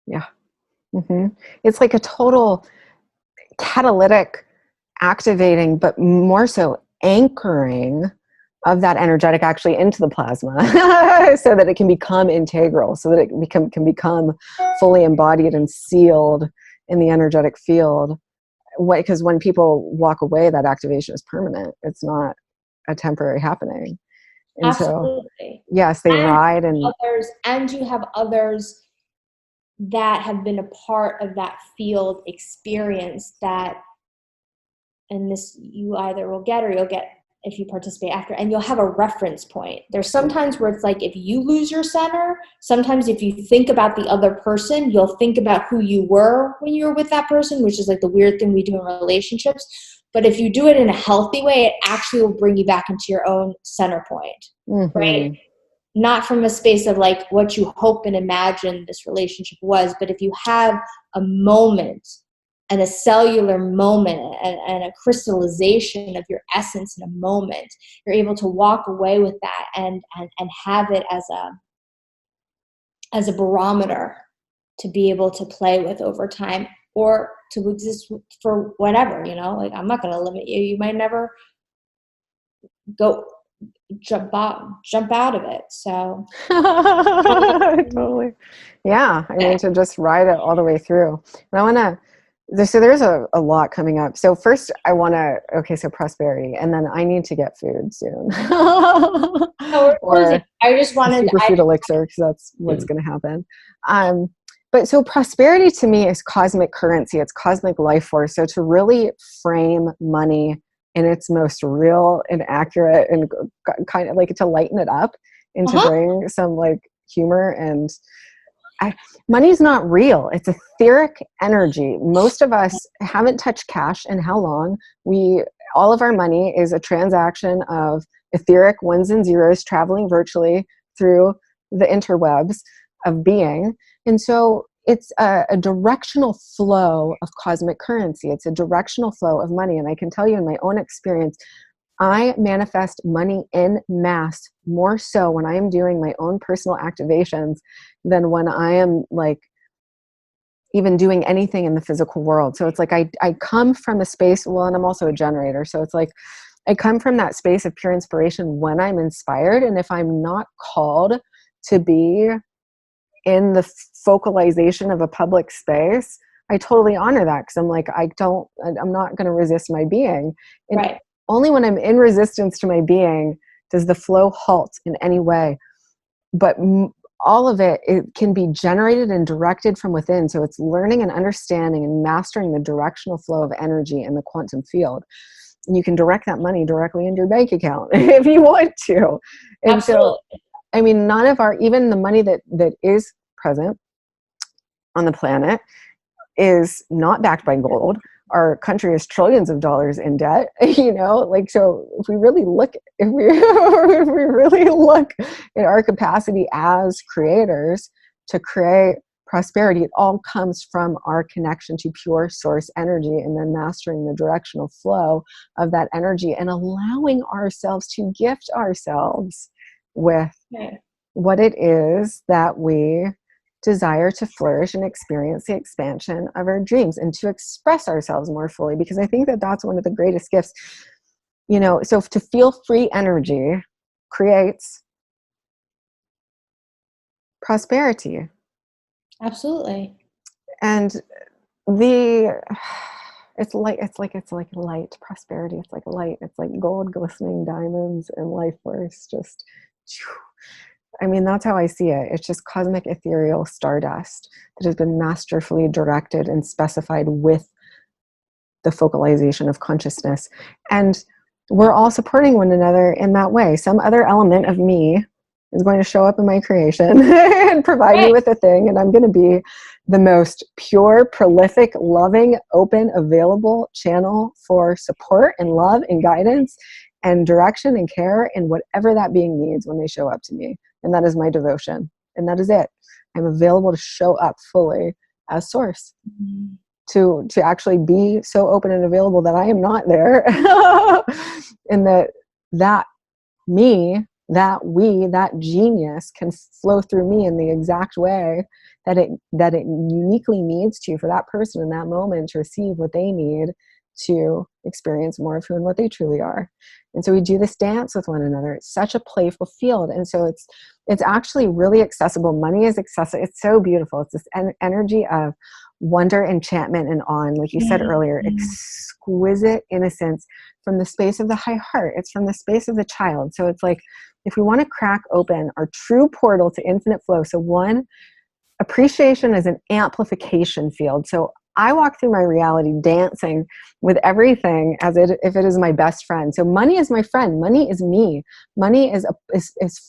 Yeah. It's like a total catalytic activating, but more so anchoring of that energetic actually into the plasma so that it can become integral, so that it can become fully embodied and sealed in the energetic field. Because when people walk away, that activation is permanent. It's not a temporary happening. And absolutely. So, yes, they ride and others, and you have others that have been a part of that field experience that, and this you either will get or you'll get if you participate after, and you'll have a reference point. There's sometimes where it's like, if you lose your center, sometimes if you think about the other person, you'll think about who you were when you were with that person, which is like the weird thing we do in relationships. But if you do it in a healthy way, it actually will bring you back into your own center point, right? Not from a space of like what you hope and imagine this relationship was, but if you have a moment and a cellular moment and a crystallization of your essence in a moment, you're able to walk away with that and have it as a barometer to be able to play with over time, or to exist for whatever, you know. Like, I'm not going to limit you. You might never jump out of it. So totally. Yeah. I mean, to just ride it all the way through. And I want to, so there's a lot coming up. So first I want to, so prosperity, and then I need to get food soon. Or I just wanted superfood elixir, because that's what's going to happen. But so prosperity to me is cosmic currency. It's cosmic life force. So to really frame money in its most real and accurate, and kind of like to lighten it up and to bring some like humor, and money's not real. It's etheric energy. Most of us haven't touched cash in how long? All of our money is a transaction of etheric ones and zeros traveling virtually through the interwebs of being. And so it's a directional flow of cosmic currency. It's a directional flow of money. And I can tell you in my own experience, I manifest money in mass more so when I am doing my own personal activations than when I am like even doing anything in the physical world. So it's like I come from a space, well, and I'm also a generator. So it's like I come from that space of pure inspiration when I'm inspired. And if I'm not called to be in the focalization of a public space, I totally honor that, because I'm like, I'm not going to resist my being. And Right. only when I'm in resistance to my being does the flow halt in any way. But all of it can be generated and directed from within. So it's learning and understanding and mastering the directional flow of energy in the quantum field. And you can direct that money directly into your bank account if you want to. And Absolutely. so, I mean, none of even the money that is present on the planet is not backed by gold. Our country is trillions of dollars in debt, like, so if we really look, if we really look at our capacity as creators to create prosperity, it all comes from our connection to pure source energy, and then mastering the directional flow of that energy and allowing ourselves to gift ourselves with what it is that we desire to flourish and experience the expansion of our dreams and to express ourselves more fully, because I think that that's one of the greatest gifts, so to feel free energy creates prosperity. Absolutely. And it's like light prosperity. It's like light. It's like gold, glistening diamonds, and life force. Just, I mean, that's how I see it. It's just cosmic ethereal stardust that has been masterfully directed and specified with the focalization of consciousness. And we're all supporting one another in that way. Some other element of me is going to show up in my creation and provide me with a thing, and I'm going to be the most pure, prolific, loving, open, available channel for support and love and guidance and direction and care and whatever that being needs when they show up to me. And that is my devotion. And that is it. I'm available to show up fully as source. Mm-hmm. To actually be so open and available that I am not there. And that me, that we, that genius can flow through me in the exact way that it uniquely needs to for that person in that moment to receive what they need to experience more of who and what they truly are. And so we do this dance with one another. It's such a playful field. And so it's actually really accessible. Money is accessible. It's so beautiful. It's this energy of wonder, enchantment, and awe. And like you said earlier, exquisite innocence from the space of the high heart. It's from the space of the child. So it's like, if we want to crack open our true portal to infinite flow. So one, appreciation is an amplification field. So I walk through my reality dancing with everything as if it is my best friend. So money is my friend. Money is me. Money is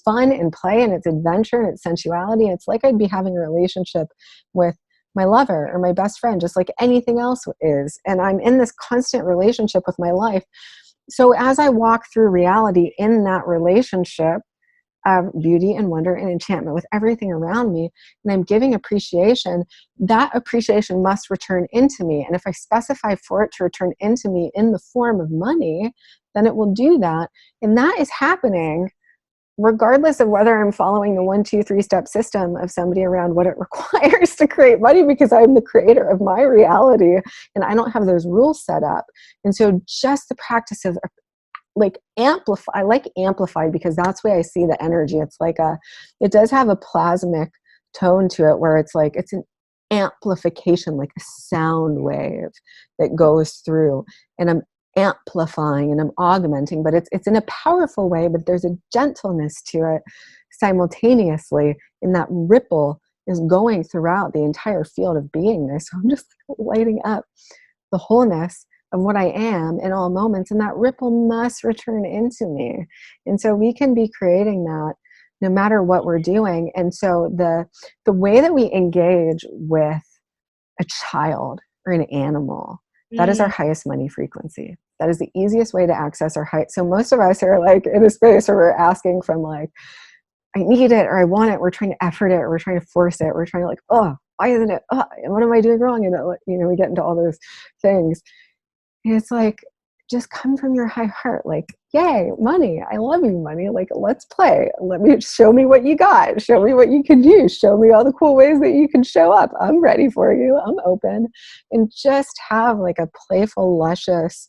fun and play, and it's adventure and it's sensuality. It's like I'd be having a relationship with my lover or my best friend, just like anything else is. And I'm in this constant relationship with my life. So as I walk through reality in that relationship of beauty and wonder and enchantment with everything around me, and I'm giving appreciation, that appreciation must return into me. And if I specify for it to return into me in the form of money, then it will do that. And that is happening regardless of whether I'm following the 1, 2, 3 step system of somebody around what it requires to create money, because I'm the creator of my reality and I don't have those rules set up. And so just the practice of like amplify, I like amplified because that's the way I see the energy. It's like it does have a plasmic tone to it where it's like, it's an amplification, like a sound wave that goes through, and I'm amplifying and I'm augmenting, but it's in a powerful way, but there's a gentleness to it simultaneously, and that ripple is going throughout the entire field of beingness. So I'm just lighting up the wholeness of what I am in all moments, and that ripple must return into me. And so we can be creating that no matter what we're doing. And so the way that we engage with a child or an animal, that is our highest money frequency. That is the easiest way to access our height. So most of us are like in a space where we're asking from like, I need it or I want it. We're trying to effort it or we're trying to force it. We're trying to like, oh, why isn't it? Oh, what am I doing wrong? And we get into all those things. And it's like, just come from your high heart. Like, yay, money. I love you, money. Like, let's play. Show me what you got. Show me what you can do. Show me all the cool ways that you can show up. I'm ready for you. I'm open. And just have like a playful, luscious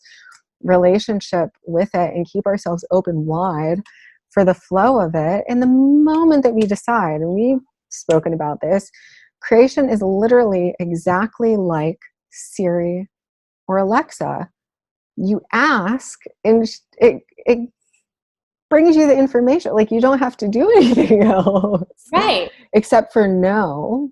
relationship with it and keep ourselves open wide for the flow of it. And the moment that we decide, and we've spoken about this, creation is literally exactly like Siri or Alexa. You ask and it brings you the information. Like, you don't have to do anything else. Right. Except for know.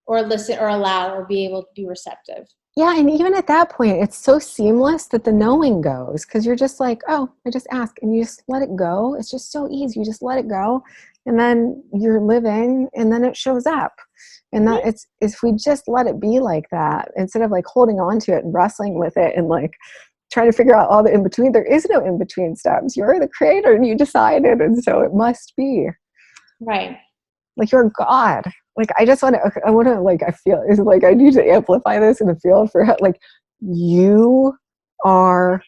Or listen or allow or be able to be receptive. Yeah, and even at that point, it's so seamless that the knowing goes, because you're just like, oh, I just ask, and you just let it go. It's just so easy. You just let it go, and then you're living, and then it shows up. And that it's if we just let it be like that, instead of like holding on to it and wrestling with it and like trying to figure out all the in between. There is no in between steps. You're the creator, and you decided, and so it must be. Right. Like, you're God. Like, I feel it's like I need to amplify this in the field for like, you are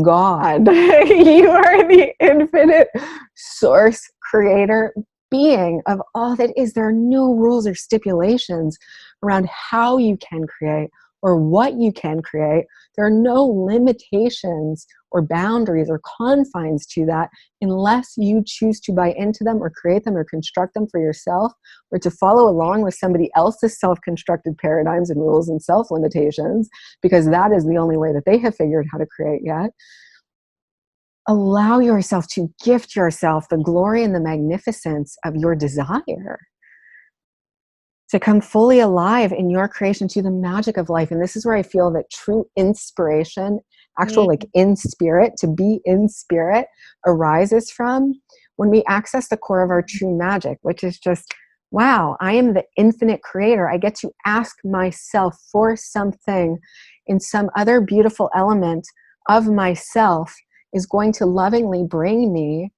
God. You are the infinite source creator being of all that is. There are no rules or stipulations around how you can create or what you can create. There are no limitations or boundaries or confines to that, unless you choose to buy into them or create them or construct them for yourself, or to follow along with somebody else's self-constructed paradigms and rules and self-limitations, because that is the only way that they have figured how to create yet. Allow yourself to gift yourself the glory and the magnificence of your desire, to come fully alive in your creation, to the magic of life. And this is where I feel that true inspiration, actual like in spirit, to be in spirit, arises from when we access the core of our true magic, which is just, wow, I am the infinite creator. I get to ask myself for something, in some other beautiful element of myself is going to lovingly bring me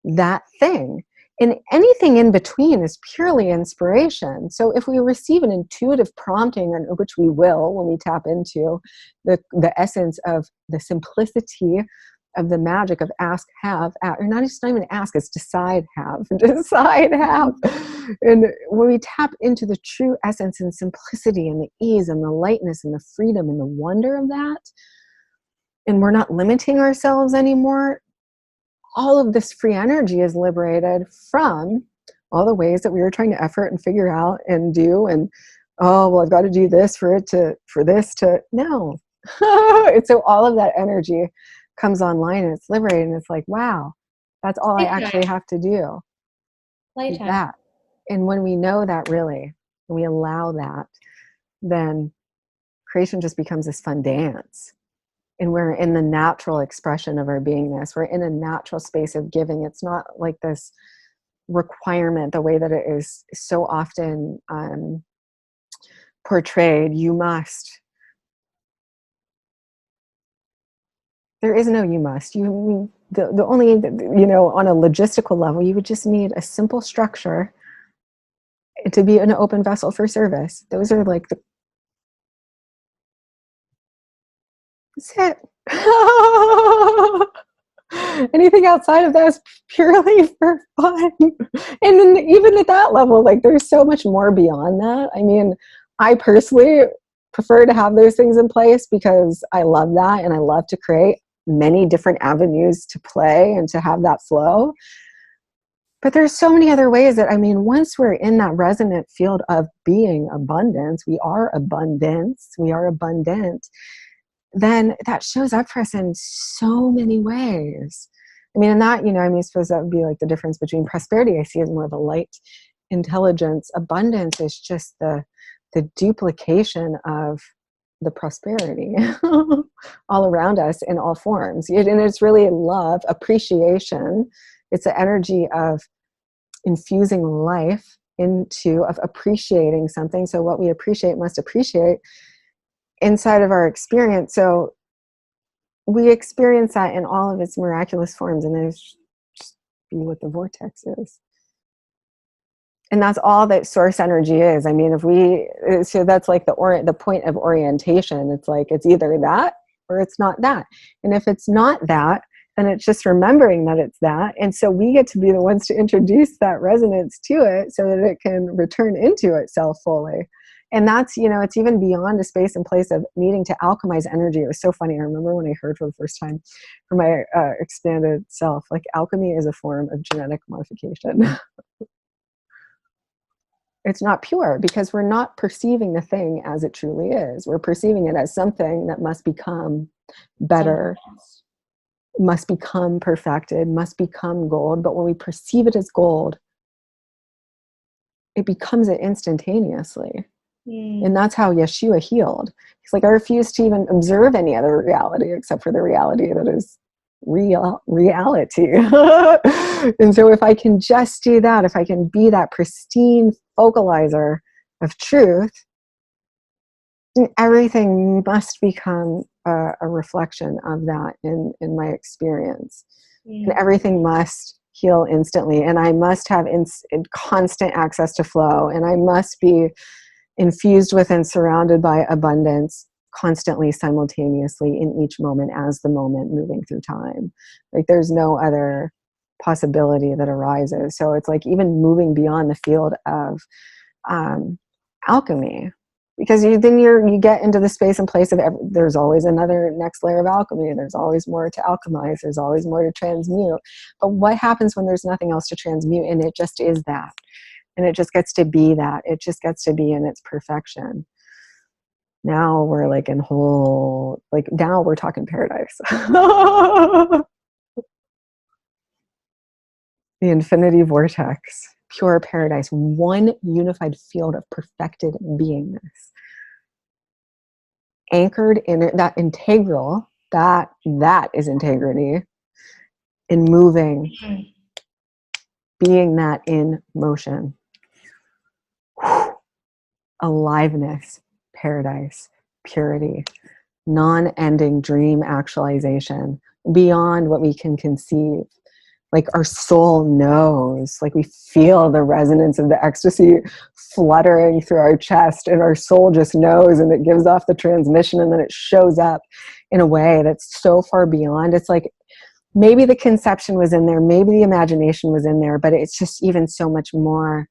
that thing. And anything in between is purely inspiration. So if we receive an intuitive prompting, which we will when we tap into the essence of the simplicity of the magic of ask, have, or not even ask, it's decide, have, decide, have. And when we tap into the true essence and simplicity and the ease and the lightness and the freedom and the wonder of that, and we're not limiting ourselves anymore, all of this free energy is liberated from all the ways that we were trying to effort and figure out and do. And, oh, well, I've got to do this for this to, no. And so all of that energy comes online and it's liberated. And it's like, wow, that's all I actually have to do. Is that. And when we know that, really, and we allow that, then creation just becomes this fun dance. And we're in the natural expression of our beingness. We're in a natural space of giving. It's not like this requirement, the way that it is so often portrayed. You must. There is no you must. The only, on a logistical level, you would just need a simple structure to be an open vessel for service. Those are like that's it. Anything outside of that is purely for fun. And then even at that level, like, there's so much more beyond that. I mean, I personally prefer to have those things in place because I love that, and I love to create many different avenues to play and to have that flow. But there's so many other ways that, I mean, once we're in that resonant field of being abundance, we are abundance, we are abundant, then that shows up for us in so many ways. I mean, and that, I suppose that would be like the difference between prosperity, I see as more of a light intelligence. Abundance is just the duplication of the prosperity all around us in all forms. And it's really love, appreciation. It's the energy of infusing life of appreciating something. So what we appreciate must appreciate inside of our experience. So we experience that in all of its miraculous forms. And there's be what the vortex is. And that's all that source energy is. I mean, so that's like the point of orientation. It's like, it's either that or it's not that. And if it's not that, then it's just remembering that it's that. And so we get to be the ones to introduce that resonance to it so that it can return into itself fully. And that's, it's even beyond a space and place of needing to alchemize energy. It was so funny. I remember when I heard for the first time from my expanded self, like alchemy is a form of genetic modification. It's not pure because we're not perceiving the thing as it truly is. We're perceiving it as something that must become better, must become perfected, must become gold. But when we perceive it as gold, it becomes it instantaneously. And that's how Yeshua healed. He's like, I refuse to even observe any other reality except for the reality that is reality. And so if I can just do that, if I can be that pristine focalizer of truth, then everything must become a reflection of that in my experience. And everything must heal instantly. And I must have constant access to flow. And I must be infused with and surrounded by abundance constantly, simultaneously, in each moment as the moment moving through time. Like there's no other possibility that arises. So it's like even moving beyond the field of alchemy, because you get into the space and place of there's always another next layer of alchemy. There's always more to alchemize. There's always more to transmute. But what happens when there's nothing else to transmute and it just is that? And it just gets to be that. It just gets to be in its perfection. Now we're like now we're talking paradise. The infinity vortex, pure paradise, one unified field of perfected beingness. Anchored in it, that integral, that is integrity in moving, being that in motion. Aliveness, paradise, purity, non-ending dream actualization beyond what we can conceive. Like our soul knows, like we feel the resonance of the ecstasy fluttering through our chest, and our soul just knows, and it gives off the transmission, and then it shows up in a way that's so far beyond. It's like maybe the conception was in there, maybe the imagination was in there, but it's just even so much more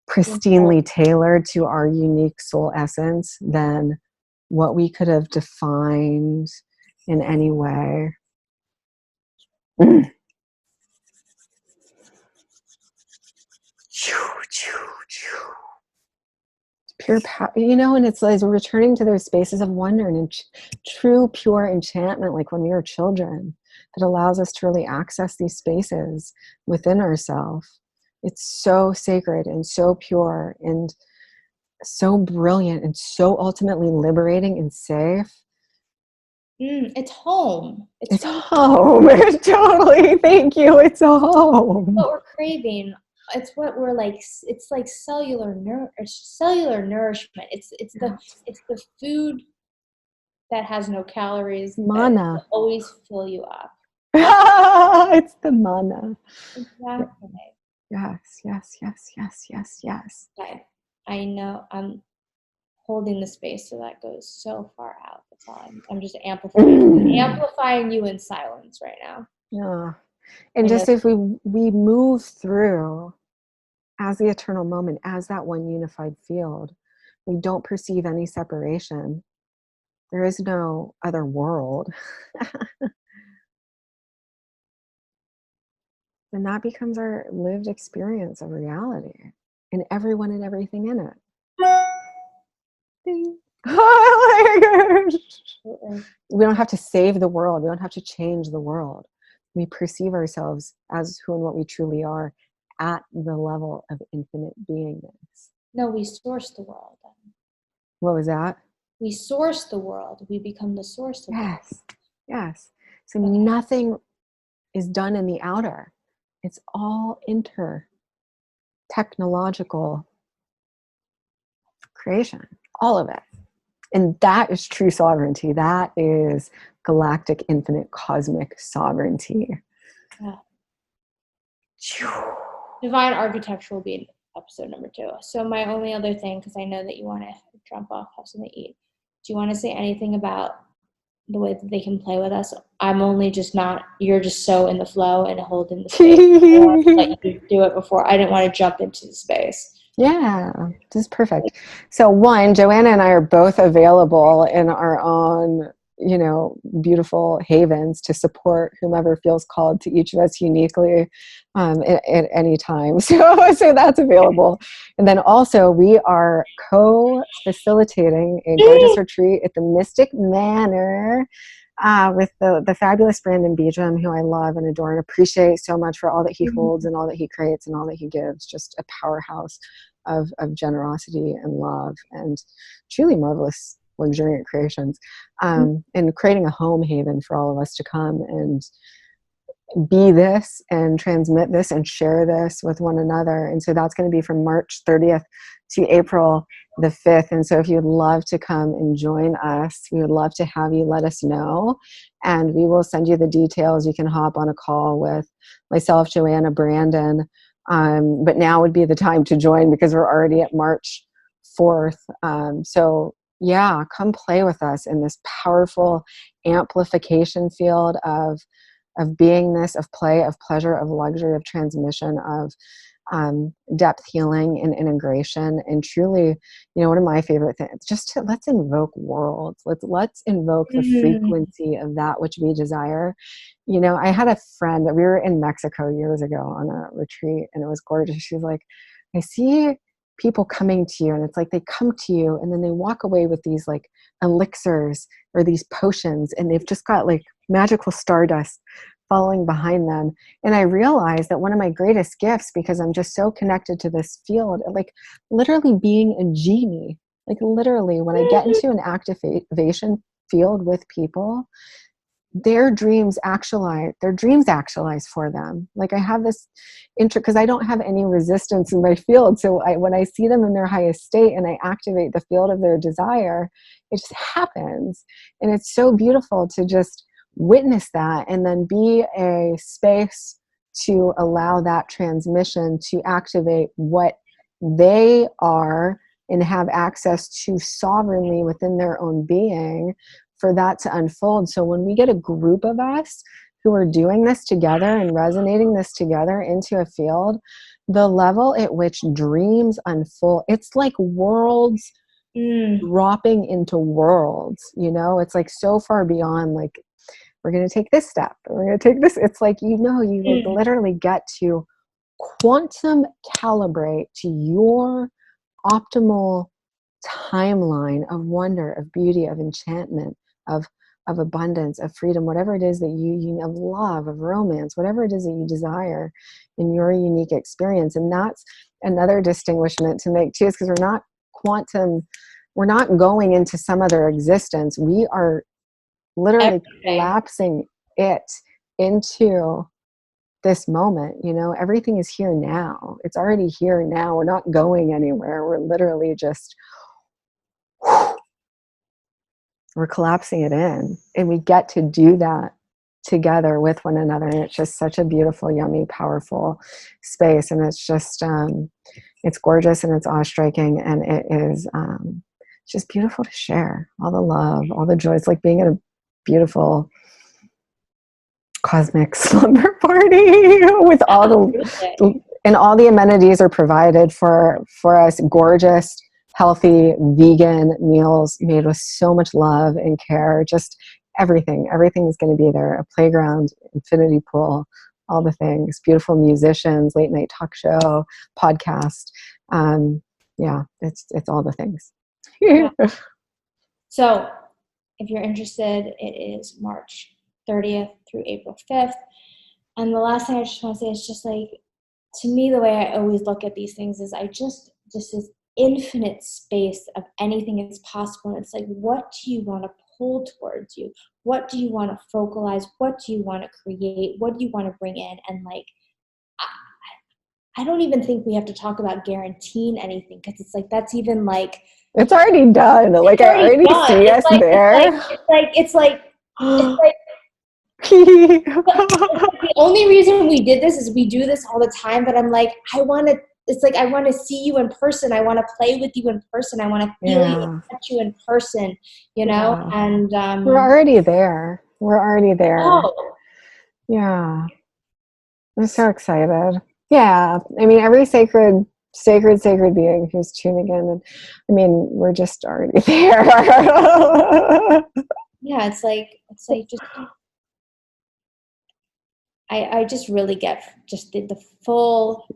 pristinely tailored to our unique soul essence than what we could have defined in any way. Pure power, and it's like returning to those spaces of wonder and true pure enchantment, like when we were children, that allows us to really access these spaces within ourselves. It's so sacred and so pure and so brilliant and so ultimately liberating and safe. It's home. It's home. Totally. Thank you. It's a home. What we're craving. It's what we're like. It's like cellular nourishment. It's the food that has no calories. Mana. That always fill you up. It's the mana. Exactly. Yes. I know I'm holding the space, so that goes so far out. That's all. I'm just amplifying you in silence right now. Yeah. And just if we move through as the eternal moment, as that one unified field, we don't perceive any separation. There is no other world. And that becomes our lived experience of reality and everyone and everything in it. Ding. Oh my gosh. We don't have to save the world. We don't have to change the world. We perceive ourselves as who and what we truly are at the level of infinite beingness. No, we source the world. What was that? We source the world. We become the source of it. Yes. So nothing is done in the outer. It's all technological creation, all of it. And that is true sovereignty. That is galactic, infinite, cosmic sovereignty. Yeah. Divine architecture will be in episode number 2. So my only other thing, because I know that you want to jump off, have something to eat. Do you want to say anything about the way that they can play with us? I'm only just not, you're just so in the flow and holding the space. I want to let you do it before. I didn't want to jump into the space. Yeah, this is perfect. So one, Joanna and I are both available in our own, beautiful havens to support whomever feels called to each of us uniquely at any time. So that's available. And then also we are co-facilitating a gorgeous retreat at the Mystic Manor with the fabulous Brandon Beecham, who I love and adore and appreciate so much for all that he holds and all that he creates and all that he gives. Just a powerhouse of generosity and love and truly marvelous, luxuriant creations, and creating a home haven for all of us to come and be this and transmit this and share this with one another. And so that's going to be from March 30th to April the 5th. And so if you'd love to come and join us, we would love to have you. Let us know and we will send you the details. You can hop on a call with myself, Joanna, Brandon, but now would be the time to join because we're already at March 4th. So yeah, come play with us in this powerful amplification field of beingness, of play, of pleasure, of luxury, of transmission, of depth healing and integration. And truly, one of my favorite things, let's invoke worlds. Let's invoke the frequency of that which we desire. I had a friend that we were in Mexico years ago on a retreat and it was gorgeous. She's like, I see people coming to you and it's like they come to you and then they walk away with these like elixirs or these potions and they've just got like magical stardust following behind them. And I realized that one of my greatest gifts, because I'm just so connected to this field, like literally being a genie, like literally when I get into an activation field with people, their dreams actualize for them. Like I have this because I don't have any resistance in my field. So when I see them in their highest state and I activate the field of their desire, it just happens. And it's so beautiful to just witness that and then be a space to allow that transmission to activate what they are and have access to sovereignly within their own being for that to unfold. So when we get a group of us who are doing this together and resonating this together into a field, the level at which dreams unfold, it's like worlds dropping into worlds, it's like so far beyond like, we're going to take this step, we're going to take this. It's like, you literally get to quantum calibrate to your optimal timeline of wonder, of beauty, of enchantment, of abundance, of freedom, whatever it is that you of love, of romance, whatever it is that you desire in your unique experience. And that's another distinguishment to make too, is because we're not going into some other existence. We are literally collapsing it into this moment. Everything is here now. It's already here now. We're not going anywhere. We're literally just we're collapsing it in, and we get to do that together with one another. And it's just such a beautiful, yummy, powerful space. And it's just it's gorgeous and it's awe-striking, and it is just beautiful to share all the love, all the joy. It's like being at a beautiful cosmic slumber party with all the amenities are provided for us. Gorgeous, healthy, vegan meals made with so much love and care. Just everything is going to be there. A playground, infinity pool, all the things. Beautiful musicians, late night talk show, podcast. It's all the things. Yeah. So if you're interested, it is March 30th through April 5th. And the last thing I just want to say is just like, to me, the way I always look at these things is just this infinite space of anything is possible. And it's like, what do you want to pull towards you? What do you want to focalize? What do you want to create? What do you want to bring in? And like, I don't even think we have to talk about guaranteeing anything, because it's like, that's even like, it's already done. Like, I already see us there. It's like The only reason we did this is we do this all the time, but I'm like, it's like, I want to see you in person. I want to play with you in person. I want to feel you and touch you in person, you know? Yeah. And we're already there. We're already there. oh, Yeah. I'm so excited. Yeah. I mean, every sacred being who's tuning in. And I mean, we're just already there. yeah, it's like just, I just really get just the full,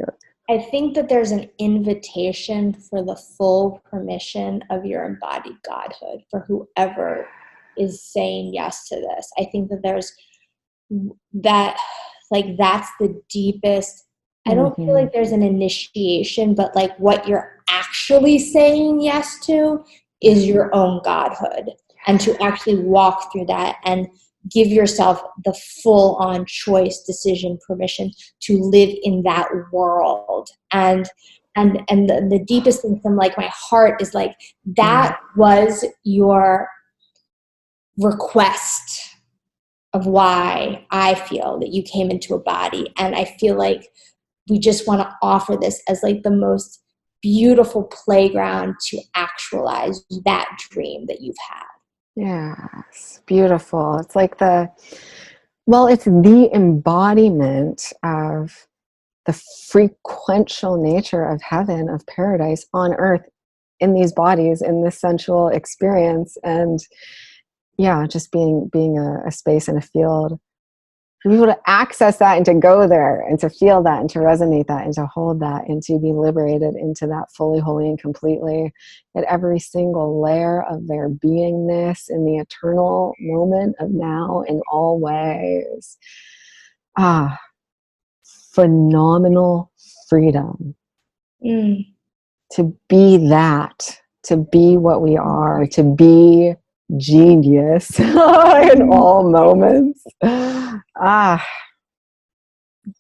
I think that there's an invitation for the full permission of your embodied godhood for whoever is saying yes to this. I think that there's that, like, that's the deepest. I don't feel like there's an initiation, but like what you're actually saying yes to is your own godhood, and to actually walk through that and give yourself the full on choice, decision, permission to live in that world. And the deepest thing from like my heart is like, that was your request of why I feel that you came into a body. And I feel like we just want to offer this as like the most beautiful playground to actualize that dream that you've had. Yes, beautiful. It's like it's the embodiment of the frequential nature of heaven, of paradise on earth, in these bodies, in this sensual experience. And yeah, just being a space and a field for people to access that and to go there and to feel that and to resonate that and to hold that and to be liberated into that fully, wholly, and completely at every single layer of their beingness in the eternal moment of now in all ways. Phenomenal freedom to be that, to be what we are, to be genius in all moments.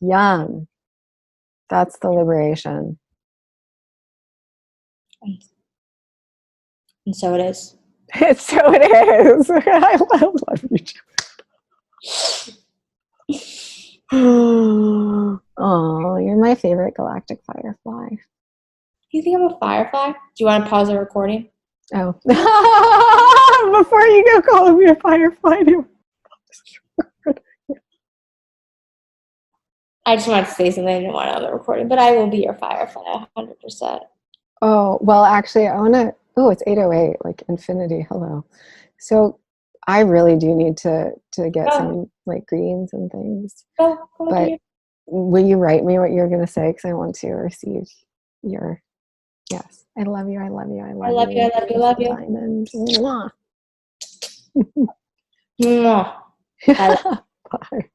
Young. That's the liberation. And so it is. So it is. I love you. Oh, you're my favorite galactic firefly. You think I'm a firefly? Do you want to pause the recording? Oh. Before you go calling me a firefly. I just wanted to say something. I didn't want it on the recording, but I will be your firefly 100%. Oh, well, actually, I want to, it's 8:08, like infinity. Hello. So I really do need to get some like greens and things. But will you write me what you're going to say? Because I want to receive your, yes. I love you. I love you. I love you. I love you. I love you. Diamond. Mwah. Mwah. Bye.